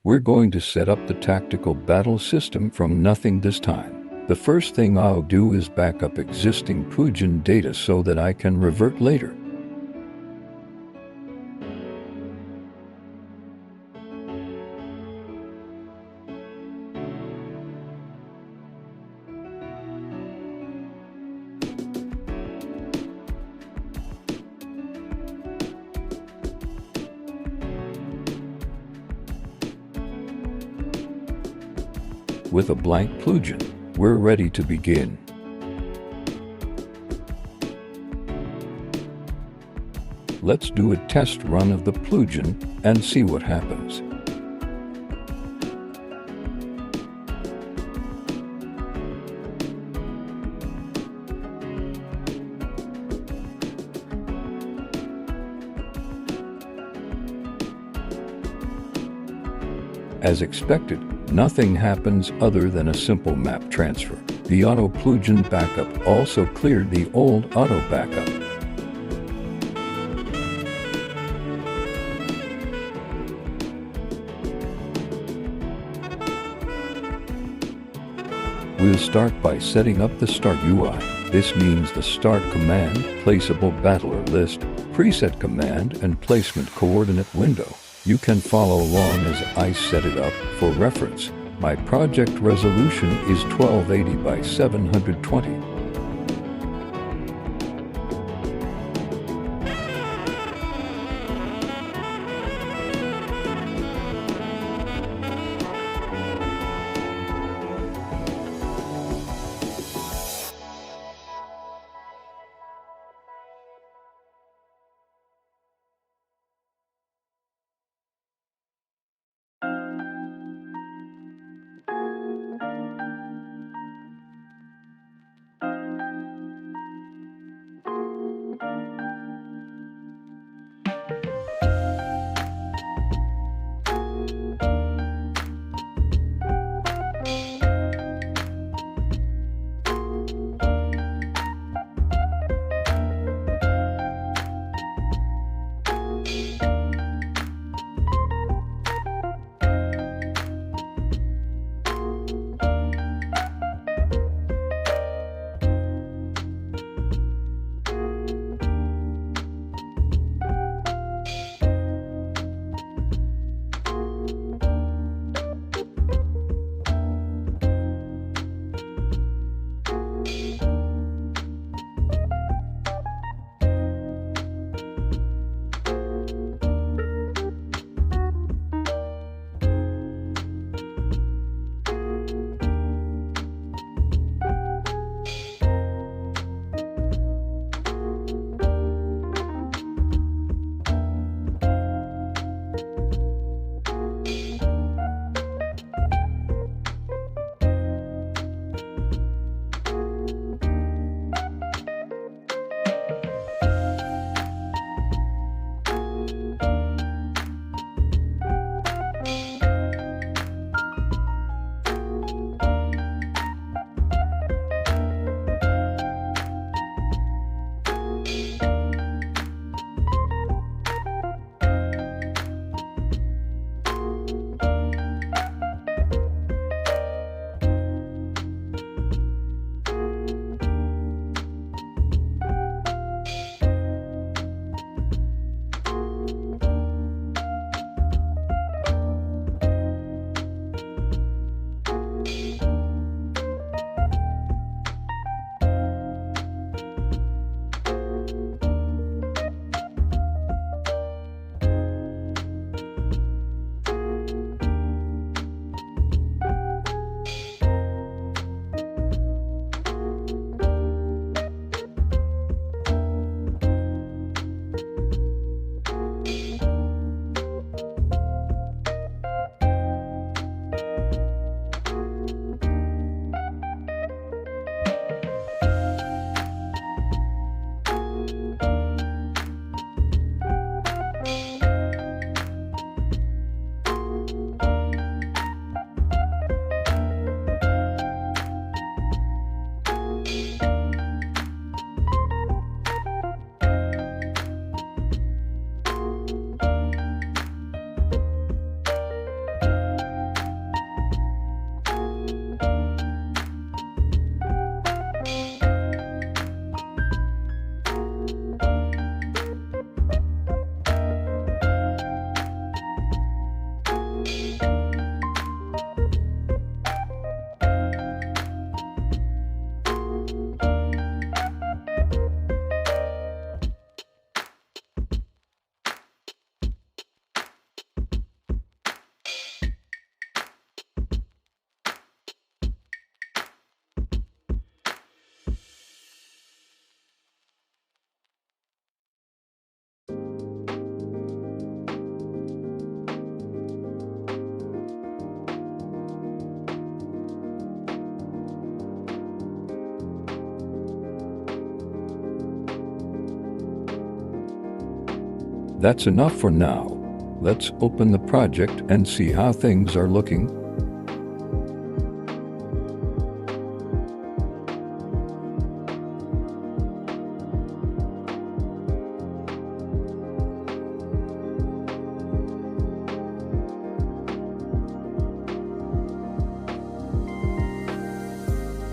We're going to set up the tactical battle system from nothing this time. The first thing I'll do is back up existing Pujin data so that I can revert later. With a blank Pujin, we're ready to begin. Let's do a test run of the Pujin and see what happens. As expected, nothing happens other than a simple map transfer. The auto Pujin backup also cleared the old auto backup. We'll start by setting up the Start UI. This means the Start command, Placeable Battler List, Preset command, and Placement Coordinate window. You can follow along as I set it up for reference. My project resolution is 1280 by 720. That's enough for now. Let's open the project and see how things are looking.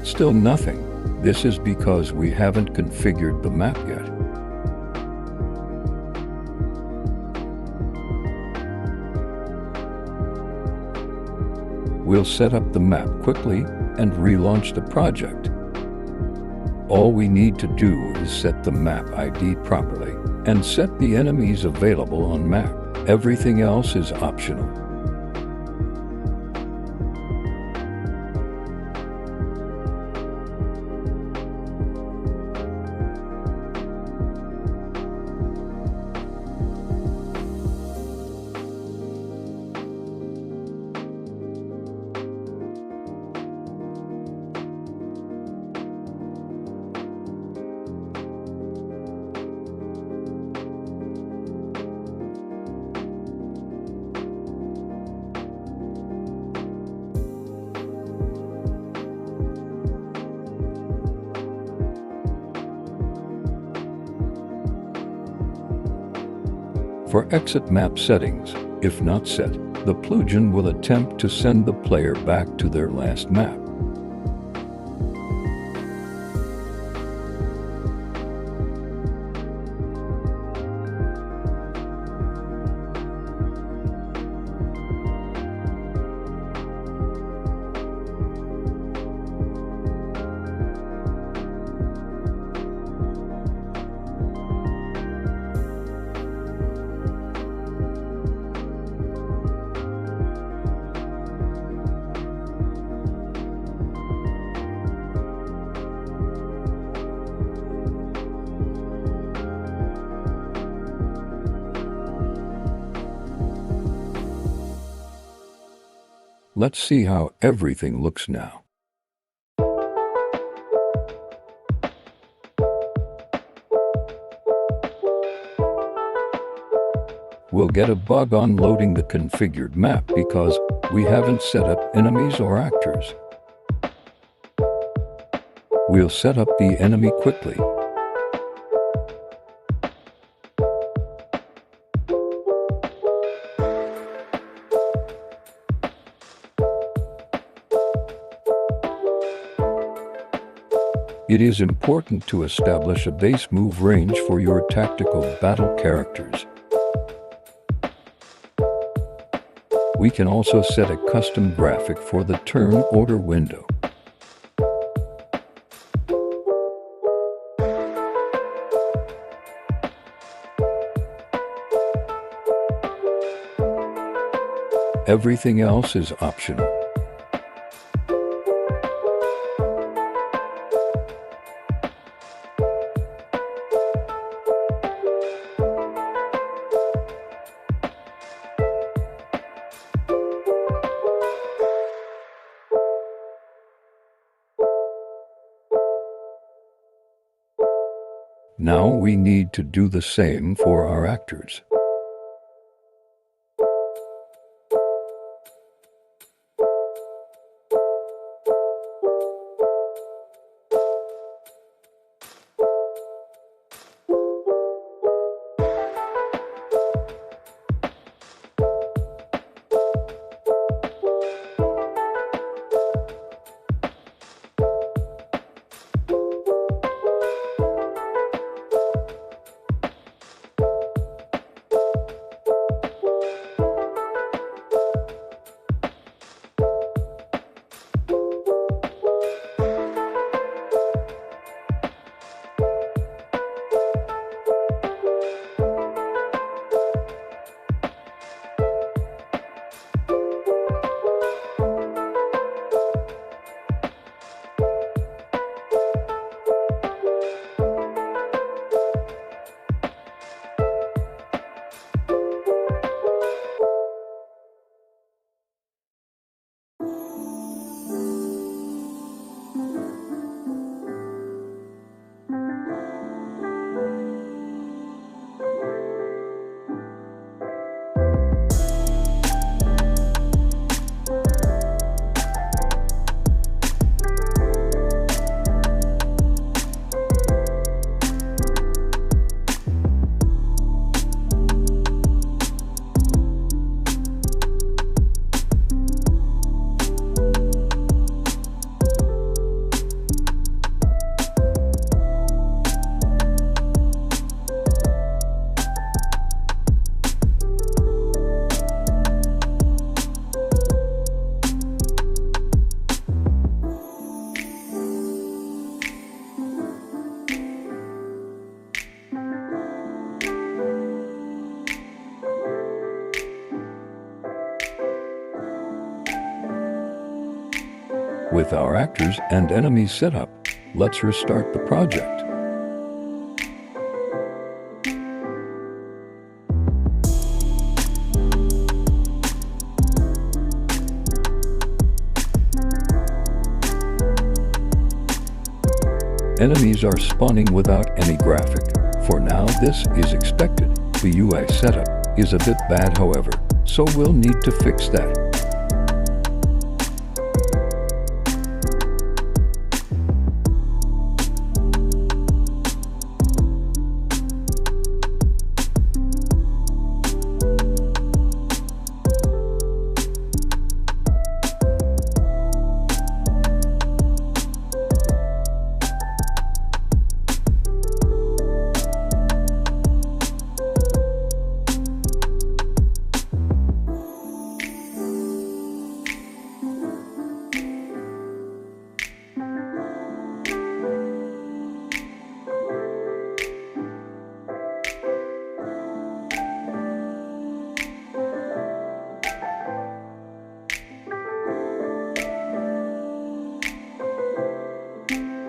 Still nothing. This is because we haven't configured the map yet. We'll set up the map quickly and relaunch the project. All we need to do is set the map ID properly and set the enemies available on map. Everything else is optional. For exit map settings, if not set, the plugin will attempt to send the player back to their last map. Let's see how everything looks now. We'll get a bug on loading the configured map because we haven't set up enemies or actors. We'll set up the enemy quickly. It is important to establish a base move range for your tactical battle characters. We can also set a custom graphic for the turn order window. Everything else is optional. Now we need to do the same for our actors. With our actors and enemies set up, let's restart the project. Enemies are spawning without any graphic. For now, this is expected. The UI setup is a bit bad, however, so we'll need to fix that.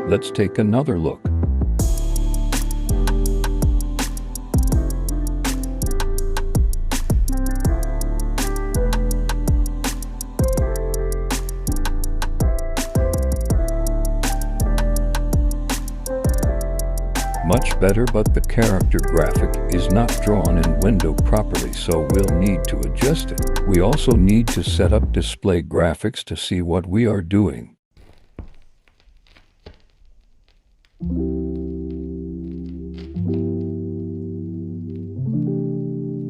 Let's take another look. Much better, but the character graphic is not drawn in window properly, so we'll need to adjust it. We also need to set up display graphics to see what we are doing.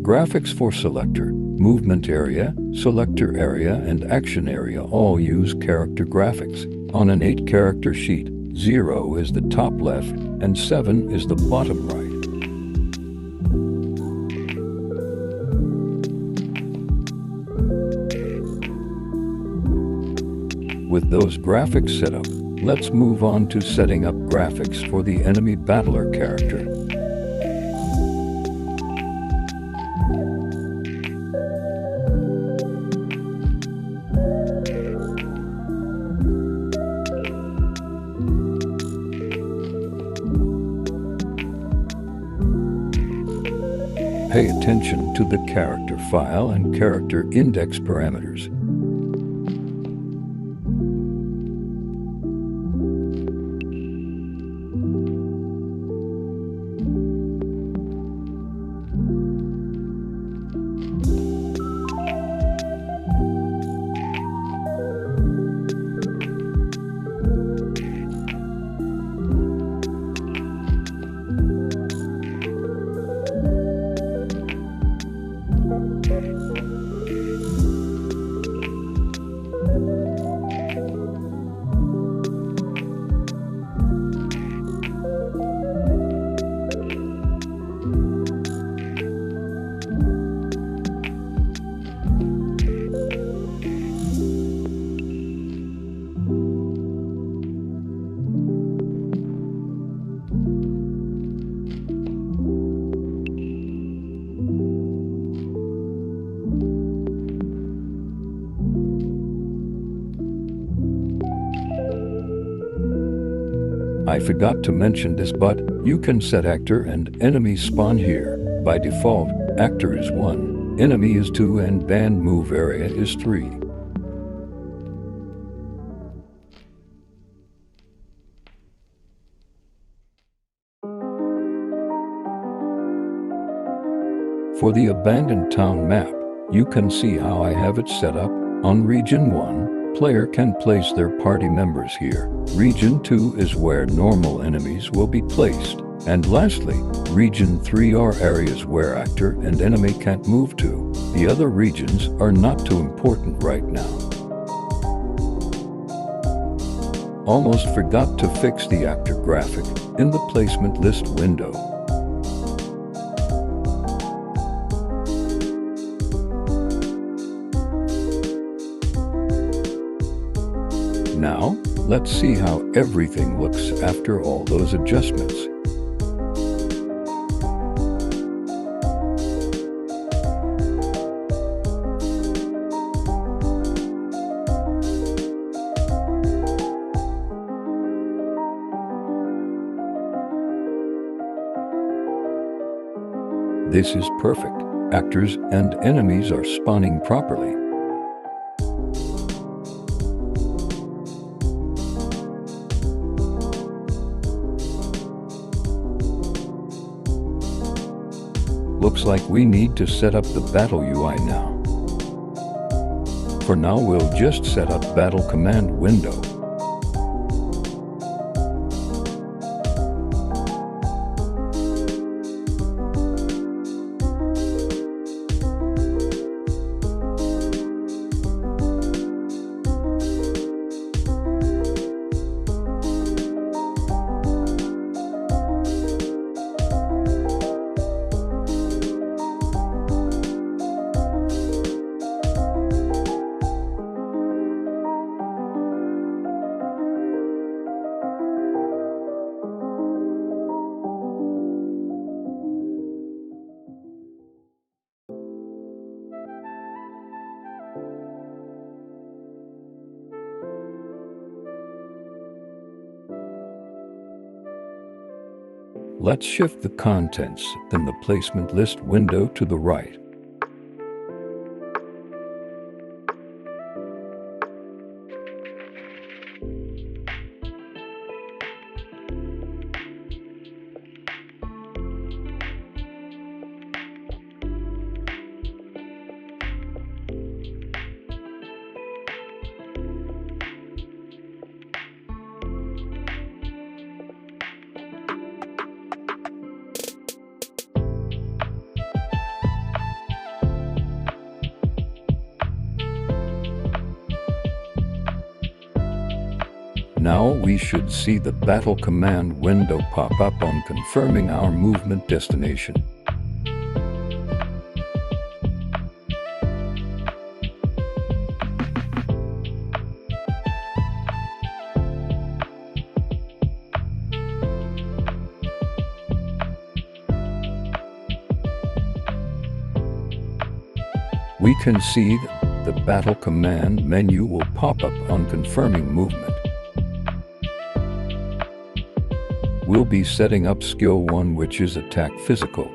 Graphics for selector, movement area, selector area, and action area all use character graphics. On an 8-character sheet, 0 is the top left and 7 is the bottom right. With those graphics set up, let's move on to setting up graphics for the enemy battler character. Pay attention to the character file and character index parameters. I forgot to mention this, but you can set actor and enemy spawn here. By default, actor is 1, enemy is 2, and band move area is 3. For the abandoned town map, you can see how I have it set up. On Region 1, player can place their party members here. Region 2 is where normal enemies will be placed. And lastly, Region 3 are areas where actor and enemy can't move to. The other regions are not too important right now. Almost forgot to fix the actor graphic in the placement list window. Now, let's see how everything looks after all those adjustments. This is perfect. Actors and enemies are spawning properly. Looks like we need to set up the battle UI now. For now, we'll just set up battle command window. Let's shift the contents in the placement list window to the right. Now we should see the battle command window pop up on confirming our movement destination. We can see that the battle command menu will pop up on confirming movement. We'll be setting up skill 1, which is attack physical.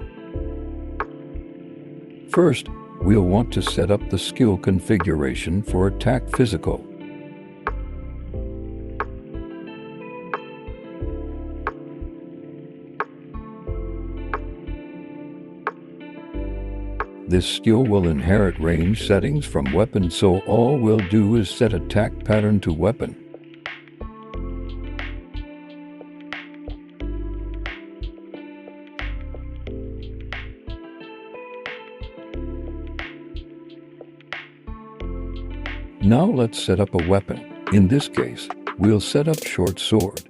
First, we'll want to set up the skill configuration for attack physical. This skill will inherit range settings from weapon, so all we'll do is set attack pattern to weapon. Now let's set up a weapon. In this case, we'll set up short sword.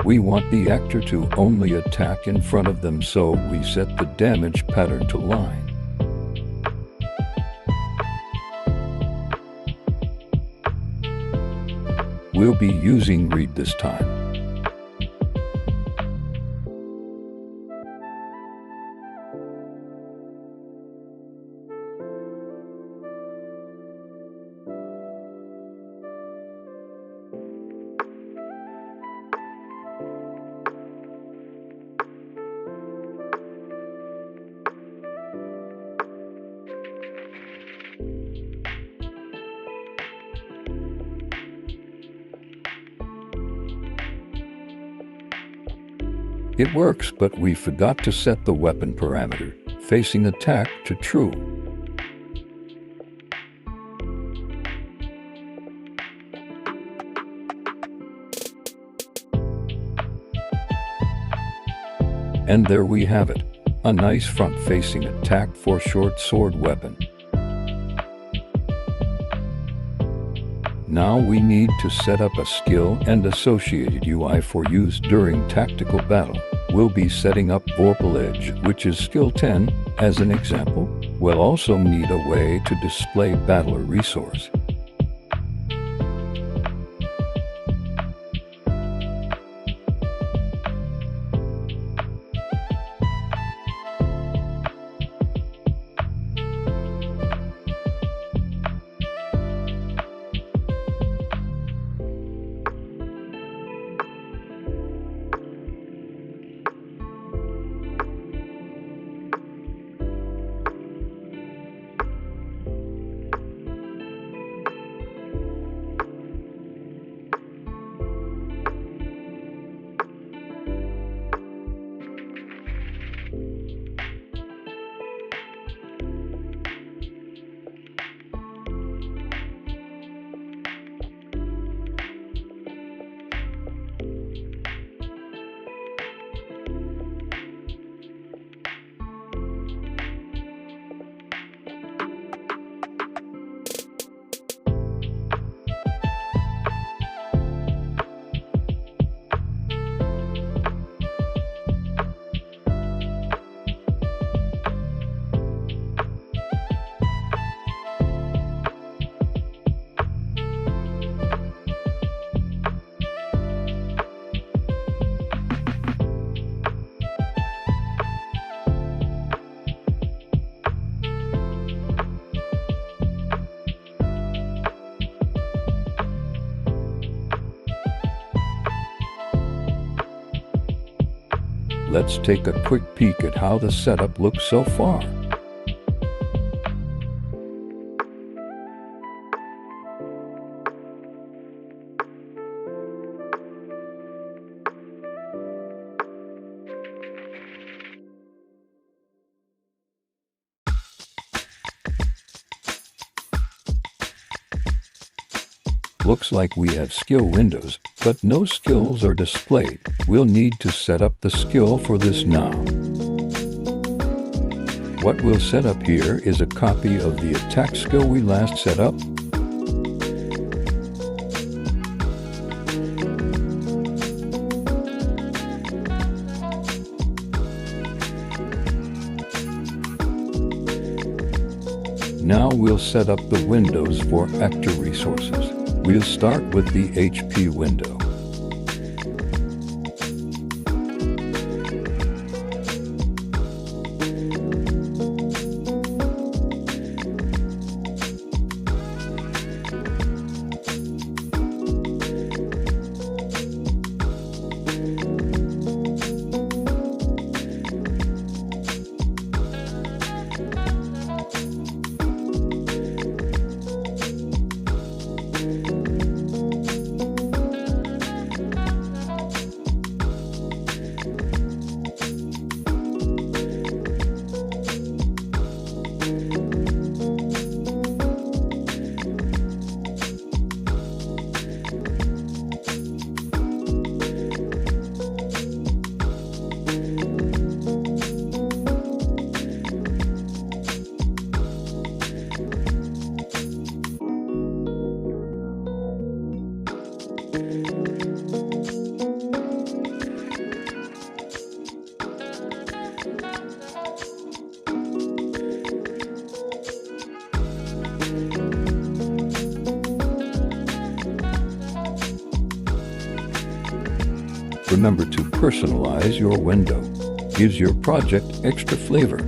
We want the actor to only attack in front of them, so we set the damage pattern to line. We'll be using read this time. It works, but we forgot to set the weapon parameter, facing attack, to true. And there we have it, a nice front-facing attack for short sword weapon. Now we need to set up a skill and associated UI for use during tactical battle. We'll be setting up Vorpal Edge, which is skill 10. As an example, We'll also need a way to display Battler resource. Let's take a quick peek at how the setup looks so far. Looks like we have skill windows, but no skills are displayed. We'll need to set up the skill for this now. What we'll set up here is a copy of the attack skill we last set up. Now we'll set up the windows for actor resources. We'll start with the HP window. Remember to personalize your window. Gives your project extra flavor.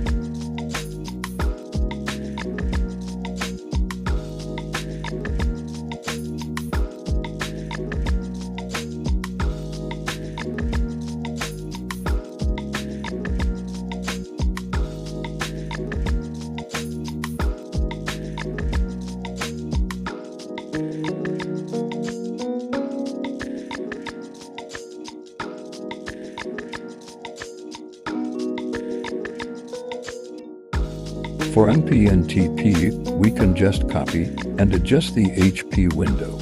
For MP and TP, we can just copy and adjust the HP window.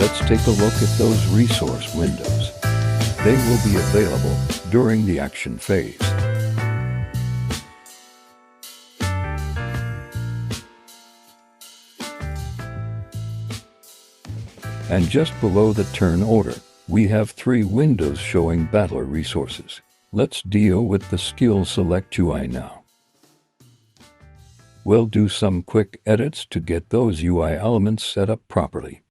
Let's take a look at those resource windows. They will be available during the action phase. And just below the turn order, we have 3 windows showing battler resources. Let's deal with the skill select UI now. We'll do some quick edits to get those UI elements set up properly.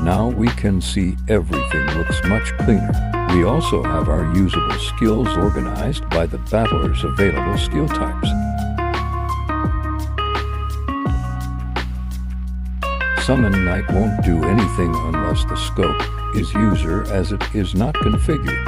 Now we can see everything looks much cleaner. We also have our usable skills organized by the battler's available skill types. Summon Knight won't do anything unless the scope is user, as it is not configured.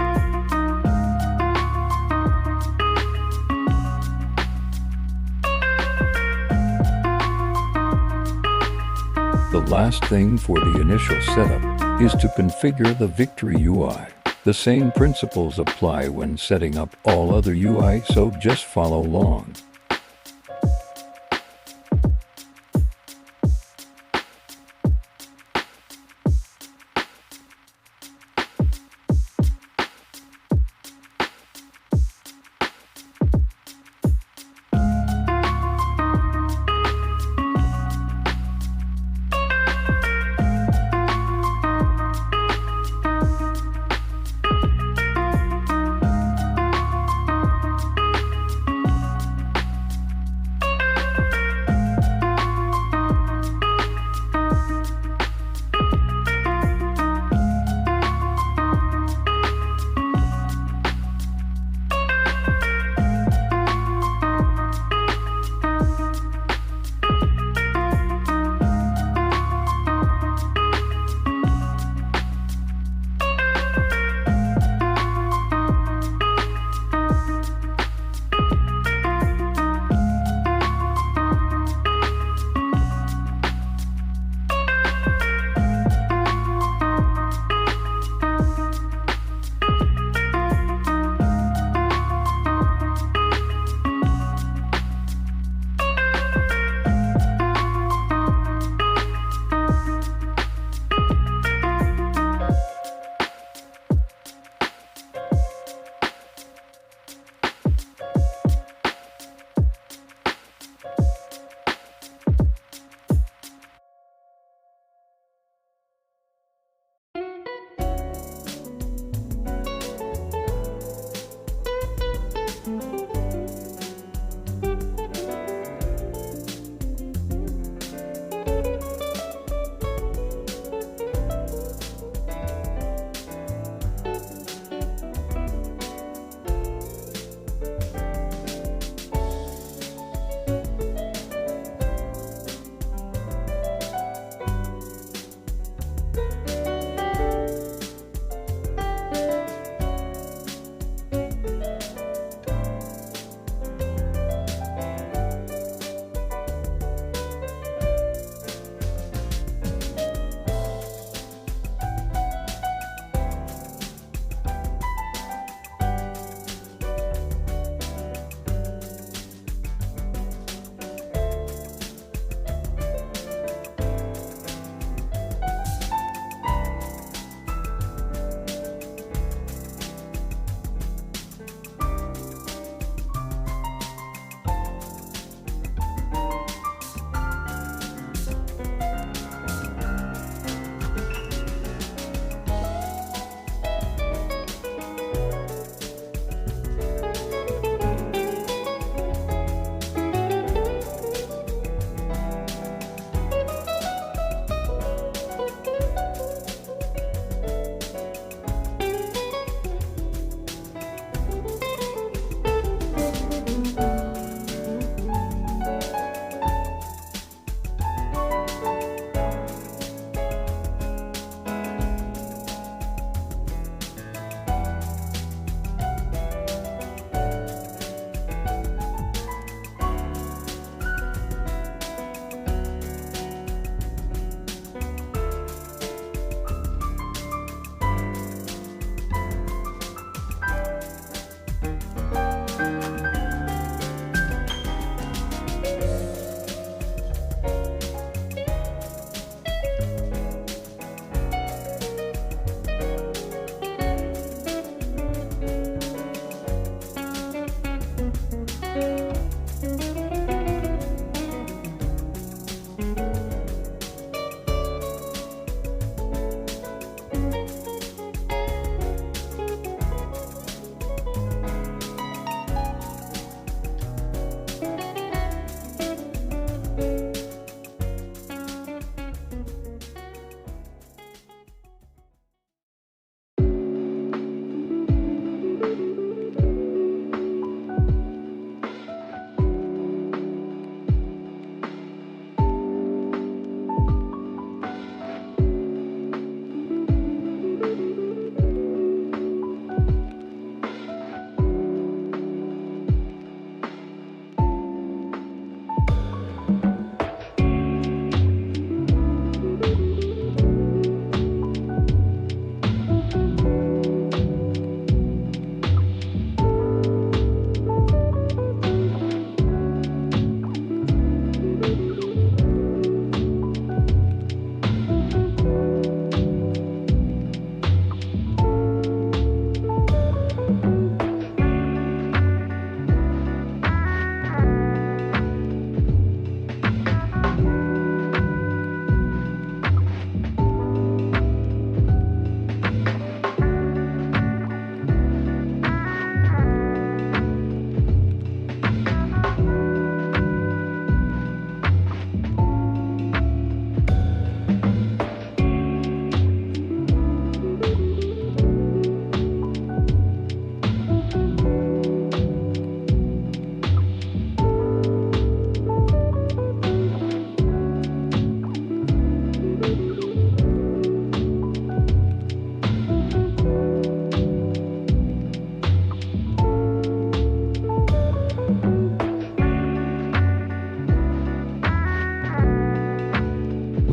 The last thing for the initial setup is to configure the Victory UI. The same principles apply when setting up all other UI, so just follow along.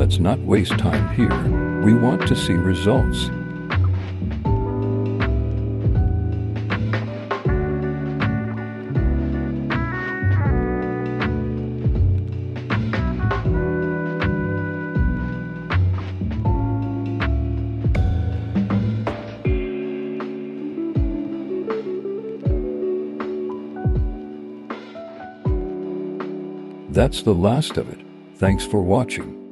Let's not waste time here. We want to see results. That's the last of it. Thanks for watching.